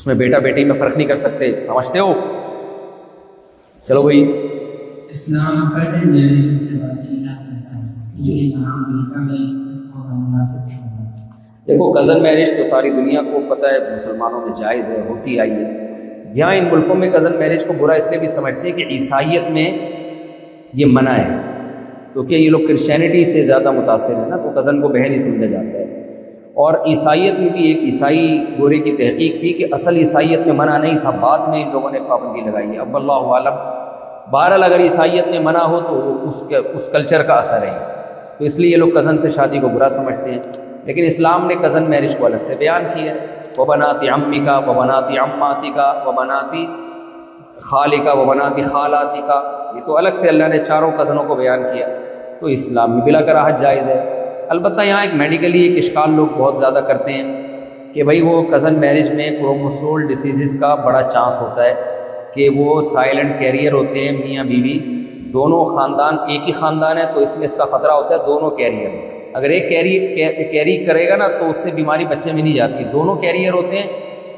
میں بیٹا بیٹی میں فرق نہیں کر سکتے، سمجھتے ہو؟ چلو بھائی، اسلام کزن میرج سے بات کیا کرتا ہے جو کہ عام امریکہ میں اس کو مناسب ہے؟ دیکھو کزن میرج تو ساری دنیا کو پتہ ہے مسلمانوں میں جائز ہے، ہوتی آئی ہے۔ یہاں ان ملکوں میں کزن میرج کو برا اس لیے بھی سمجھتے ہیں کہ عیسائیت میں یہ منع ہے، کیونکہ یہ لوگ کرسچینٹی سے زیادہ متاثر ہیں نا، تو کزن کو بہن ہی سمجھا جاتا ہے۔ اور عیسائیت میں بھی ایک عیسائی گورے کی تحقیق تھی کہ اصل عیسائیت میں منع نہیں تھا، بعد میں ان لوگوں نے پابندی لگائی ہے۔ اب اللہ عالم، بہرحال اگر عیسائیت میں منع ہو تو اس کلچر کا اثر ہے، تو اس لیے یہ لوگ کزن سے شادی کو برا سمجھتے ہیں۔ لیکن اسلام نے کزن میرج کو الگ سے بیان کیا ہے، وبنات عمک وبنات عماتک وبنات خالک وبنات خالاتک، یہ تو الگ سے اللہ نے چاروں کزنوں کو بیان کیا، تو اسلام میں بلا کراہت جائز ہے۔ البتہ یہاں ایک میڈیکلی ایک اشکال لوگ بہت زیادہ کرتے ہیں کہ بھائی وہ کزن میرج میں کروموسومل ڈیسیزز کا بڑا چانس ہوتا ہے کہ وہ سائلنٹ کیریئر ہوتے ہیں، میاں بیوی دونوں خاندان ایک ہی خاندان ہے، تو اس میں اس کا خطرہ ہوتا ہے دونوں کیریئر، اگر ایک کیری کرے گا نا تو اس سے بیماری بچے میں نہیں جاتی، دونوں کیریئر ہوتے ہیں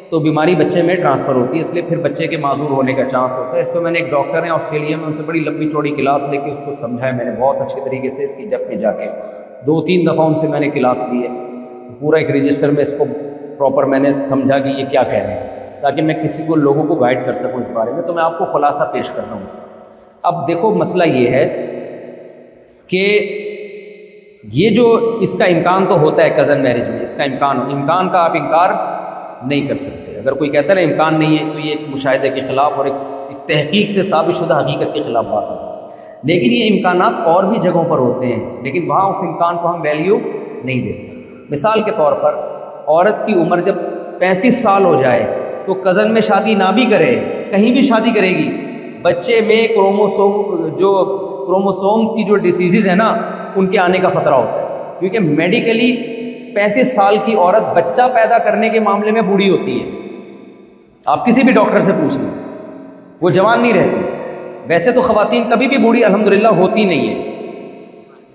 تو بیماری بچے میں ٹرانسفر ہوتی ہے، اس لیے پھر بچے کے معذور ہونے کا چانس ہوتا ہے۔ اس پہ میں نے ایک ڈاکٹر ہیں آسٹریلیا میں، ان سے بڑی لمبی چوڑی کلاس لے کے اس کو سمجھایا میں نے بہت اچھے طریقے سے، اس کی ڈیپتھ میں جا کے 2-3 دفعہ ان سے میں نے کلاس لی ہے، پورا ایک رجسٹر میں اس کو پراپر میں نے سمجھا کہ یہ کیا کہہ رہے ہیں، تاکہ میں کسی کو لوگوں کو گائیڈ کر سکوں اس بارے میں۔ تو میں آپ کو خلاصہ پیش کر رہا ہوں اس کا۔ اب دیکھو مسئلہ یہ ہے کہ یہ جو اس کا امکان تو ہوتا ہے کزن میرج میں، اس کا امکان کا آپ انکار نہیں کر سکتے۔ اگر کوئی کہتا ہے نا امکان نہیں ہے تو یہ ایک مشاہدے کے خلاف اور ایک تحقیق سے ثابت شدہ حقیقت کے خلاف بات ہے۔ لیکن یہ امکانات اور بھی جگہوں پر ہوتے ہیں، لیکن وہاں اس امکان کو ہم ویلیو نہیں دیتے۔ مثال کے طور پر عورت کی عمر جب 35 سال ہو جائے تو کزن میں شادی نہ بھی کرے، کہیں بھی شادی کرے گی، بچے میں کروموسوم کی جو ڈیسیزز ہیں نا ان کے آنے کا خطرہ ہوتا ہے، کیونکہ میڈیکلی 35 سال کی عورت بچہ پیدا کرنے کے معاملے میں بوڑھی ہوتی ہے۔ آپ کسی بھی ڈاکٹر سے پوچھ لیں، وہ جوان نہیں رہتی۔ ویسے تو خواتین کبھی بھی بوڑھی الحمدللہ ہوتی نہیں ہے۔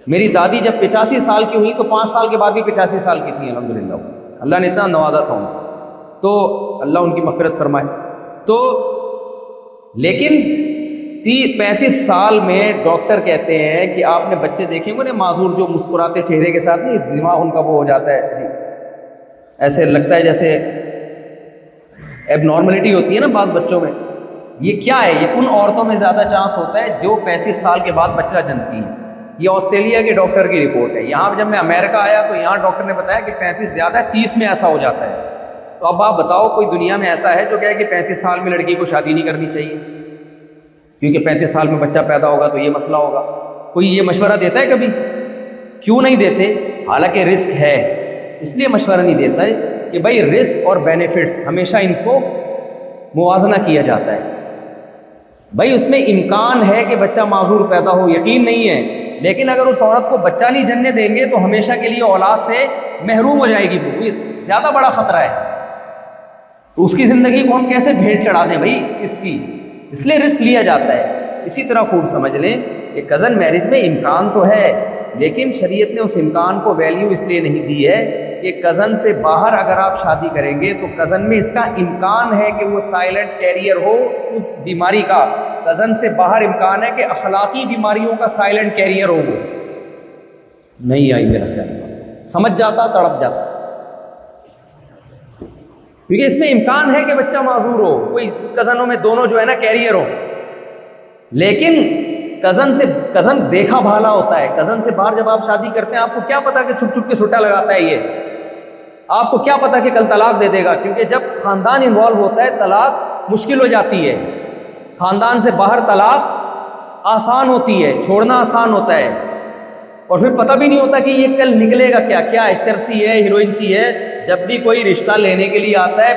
میری دادی جب 85 سال کی ہوئی تو 5 سال کے بعد بھی 85 سال کی تھی الحمدللہ، اللہ نے اتنا نوازا تھا ان کو، تو اللہ ان کی مغفرت فرمائے۔ تو لیکن 35 سال میں ڈاکٹر کہتے ہیں کہ آپ نے بچے دیکھیں گے نا معذور جو مسکراتے چہرے کے ساتھ، نہیں دماغ ان کا وہ ہو جاتا ہے جی، ایسے لگتا ہے جیسے ایب نارملٹی ہوتی ہے نا بعض بچوں میں، یہ کیا ہے؟ یہ ان عورتوں میں زیادہ چانس ہوتا ہے جو 35 سال کے بعد بچہ جنتی ہیں۔ یہ آسٹریلیا کے ڈاکٹر کی رپورٹ ہے۔ یہاں جب میں امریکہ آیا تو یہاں ڈاکٹر نے بتایا کہ 35 زیادہ ہے، 30 میں ایسا ہو جاتا ہے۔ تو اب آپ بتاؤ کوئی دنیا میں ایسا ہے جو کہے کہ 35 سال میں لڑکی کو شادی نہیں کرنی چاہیے کیونکہ 35 سال میں بچہ پیدا ہوگا تو یہ مسئلہ ہوگا؟ کوئی یہ مشورہ دیتا ہے کبھی؟ کیوں نہیں دیتے؟ حالانکہ رسک ہے، اس لیے مشورہ نہیں دیتا ہے کہ بھائی رسک اور بینیفٹس ہمیشہ ان کو موازنہ کیا جاتا ہے۔ بھائی اس میں امکان ہے کہ بچہ معذور پیدا ہو، یقین نہیں ہے، لیکن اگر اس عورت کو بچہ نہیں جننے دیں گے تو ہمیشہ کے لیے اولاد سے محروم ہو جائے گی، وہ زیادہ بڑا خطرہ ہے۔ تو اس کی زندگی کو ہم کیسے بھیٹ چڑھا دیں بھائی اس کی، اس لیے رسک لیا جاتا ہے۔ اسی طرح خوب سمجھ لیں کہ کزن میرج میں امکان تو ہے، لیکن شریعت نے اس امکان کو ویلیو اس لیے نہیں دی ہے کہ کزن سے باہر اگر آپ شادی کریں گے تو کزن میں اس کا امکان ہے کہ وہ سائلنٹ کیریئر ہو اس بیماری کا، کزن سے باہر امکان ہے کہ اخلاقی بیماریوں کا سائلنٹ کیریئر ہو۔ وہ نہیں آئی میرا خیال، سمجھ جاتا تڑپ جاتا، کیونکہ اس میں امکان ہے کہ بچہ معذور ہو، کوئی کزنوں میں دونوں جو ہے نا کیریئر ہو، لیکن کزن دیکھا بھالا ہوتا ہے۔ کزن سے باہر جب آپ شادی کرتے ہیں آپ کو کیا پتا کہ چھپ چھپ کے سٹا لگاتا ہے، یہ آپ کو کیا پتا کہ کل طلاق دے دے گا، کیونکہ جب خاندان انوالو ہوتا ہے طلاق مشکل ہو جاتی ہے۔ خاندان سے باہر طلاق آسان ہوتی ہے، چھوڑنا آسان ہوتا ہے، اور پھر پتہ بھی نہیں ہوتا کہ یہ کل نکلے گا کیا ہے، چرسی ہے ہیروئنچی ہے۔ جب بھی کوئی رشتہ لینے کے لیے آتا ہے،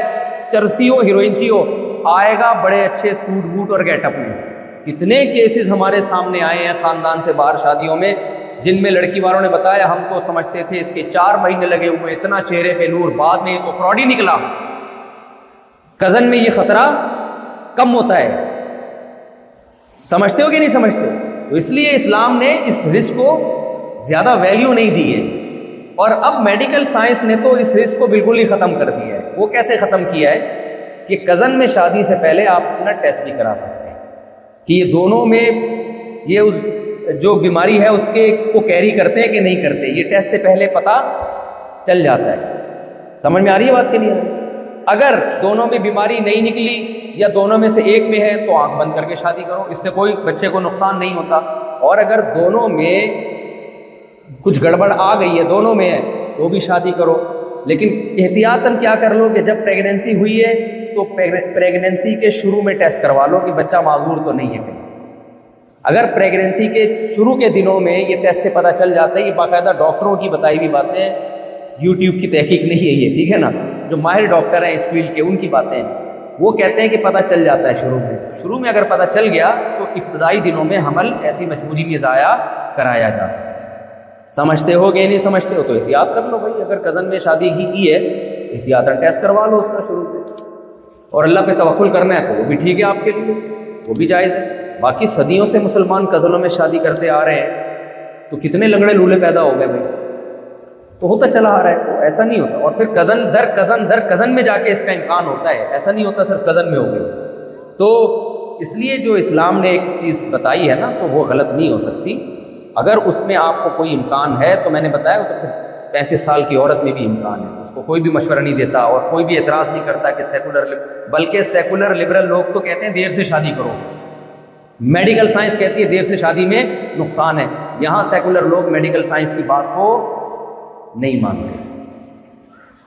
چرسی ہو ہیروئنچی ہو، آئے گا بڑے اچھے سوٹ بوٹ اور گیٹ اپ میں۔ کتنے کیسز ہمارے سامنے آئے ہیں خاندان سے باہر شادیوں میں، جن میں لڑکی والوں نے بتایا ہم تو سمجھتے تھے اس کے 4 مہینے لگے ہوئے، اتنا چہرے پہ نور، بعد میں تو فراڈ ہی نکلا۔ کزن میں یہ خطرہ کم ہوتا ہے، سمجھتے ہو کہ نہیں سمجھتے؟ تو اس لیے اسلام نے اس رسک کو زیادہ ویلیو نہیں دی ہے، اور اب میڈیکل سائنس نے تو اس رسک کو بالکل ہی ختم کر دیا ہے۔ وہ کیسے ختم کیا ہے کہ کزن میں شادی سے پہلے آپ اپنا ٹیسٹ بھی کرا سکتے ہیں کہ یہ دونوں میں یہ اس جو بیماری ہے اس کے کو کیری کرتے ہیں کہ نہیں کرتے، یہ ٹیسٹ سے پہلے پتہ چل جاتا ہے۔ سمجھ میں آ رہی ہے بات کہ نہیں آ رہی؟ اگر دونوں میں بیماری نہیں نکلی یا دونوں میں سے ایک میں ہے تو آنکھ بند کر کے شادی کرو، اس سے کوئی بچے کو نقصان نہیں ہوتا۔ اور اگر دونوں میں کچھ گڑبڑ آ گئی ہے، دونوں میں ہے، تو بھی شادی کرو، لیکن احتیاطاً کیا کر لو کہ جب پریگننسی ہوئی ہے تو پریگننسی کے شروع میں ٹیسٹ کروا لو کہ بچہ معذور تو نہیں ہے کہیں۔ اگر پریگننسی کے شروع کے دنوں میں یہ ٹیسٹ سے پتہ چل جاتا ہے، یہ باقاعدہ ڈاکٹروں کی بتائی ہوئی باتیں، یوٹیوب کی تحقیق نہیں ہے یہ، ٹھیک ہے نا، جو ماہر ڈاکٹر ہیں اس فیلڈ کے ان کی باتیں ہیں، وہ کہتے ہیں کہ پتہ چل جاتا ہے شروع میں اگر پتہ چل گیا تو ابتدائی دنوں میں حمل ایسی مجبوری میں ضائع کرایا جا سکتا ہے۔ سمجھتے ہو کہ نہیں سمجھتے ہو تو احتیاط کر لو بھائی، اگر کزن میں شادی کی ہے احتیاطاً ٹیسٹ کروا لو اس کا شروع میں، اور اللہ پہ توکل کرنا ہے تو وہ بھی ٹھیک ہے آپ کے لیے، وہ بھی جائز ہے۔ باقی صدیوں سے مسلمان کزنوں میں شادی کرتے آ رہے ہیں تو کتنے لنگڑے لولے پیدا ہو گئے بھائی، تو ہوتا چلا آ رہا ہے، تو ایسا نہیں ہوتا۔ اور پھر کزن در کزن میں جا کے اس کا امکان ہوتا ہے، ایسا نہیں ہوتا صرف کزن میں ہو گئے۔ تو اس لیے جو اسلام نے ایک چیز بتائی ہے نا تو وہ غلط نہیں ہو سکتی۔ اگر اس میں آپ کو کوئی امکان ہے تو میں نے بتایا تو پھر 35 سال کی عورت میں بھی امکان ہے، اس کو کوئی بھی مشورہ نہیں دیتا اور کوئی بھی اعتراض نہیں کرتا کہ بلکہ سیکولر لبرل لوگ تو کہتے ہیں دیر سے شادی کرو، میڈیکل سائنس کہتی ہے دیر سے شادی میں نقصان ہے، یہاں سیکولر لوگ میڈیکل سائنس کی بات کو نہیں مانتے۔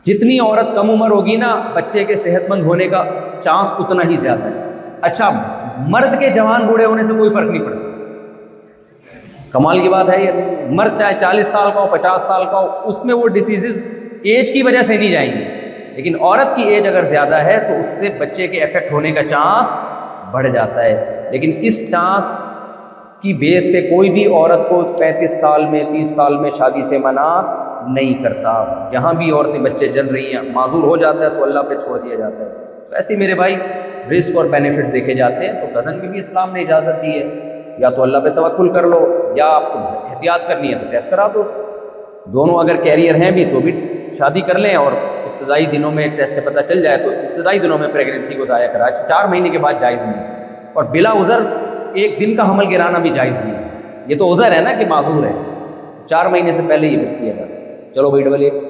جتنی عورت کم عمر ہوگی نا بچے کے صحت مند ہونے کا چانس اتنا ہی زیادہ ہے۔ اچھا، مرد کے جوان بوڑھے ہونے سے کوئی فرق نہیں پڑتا، کمال کی بات ہے یہ نہیں، مرد چاہے 40 سال کا ہو 50 سال کا ہو، اس میں وہ ڈیزیزز ایج کی وجہ سے نہیں جائیں گی، لیکن عورت کی ایج اگر زیادہ ہے تو اس سے بچے کے افیکٹ ہونے کا چانس بڑھ جاتا ہے۔ لیکن اس چانس کی بیس پہ کوئی بھی عورت کو 35 سال میں 30 سال میں شادی سے منع نہیں کرتا۔ جہاں بھی عورتیں بچے جن رہی ہیں معذور ہو جاتا ہے تو اللہ پہ چھوڑ دیا جاتا ہے۔ تو ایسے میرے بھائی رسک اور بینیفٹس دیکھے جاتے ہیں، تو کزن کی بھی اسلام نے اجازت دی ہے، یا تو اللہ پہ توکل کر لو یا آپ کو احتیاط کرنی ہے تو ٹیسٹ کرا دو اسے۔ دونوں اگر کیریئر ہیں بھی تو بھی شادی کر لیں، اور ابتدائی دنوں میں ٹیسٹ سے پتہ چل جائے تو ابتدائی دنوں میں پریگننسی کو ضائع کرا، 4 مہینے کے بعد جائز نہیں، اور بلا عذر 1 دن کا حمل گرانا بھی جائز نہیں ہے، یہ تو عذر ہے نا کہ معذور ہے، 4 مہینے سے پہلے یہ کیا جا سکتا ہے۔ چلو بھائی ڈبل 1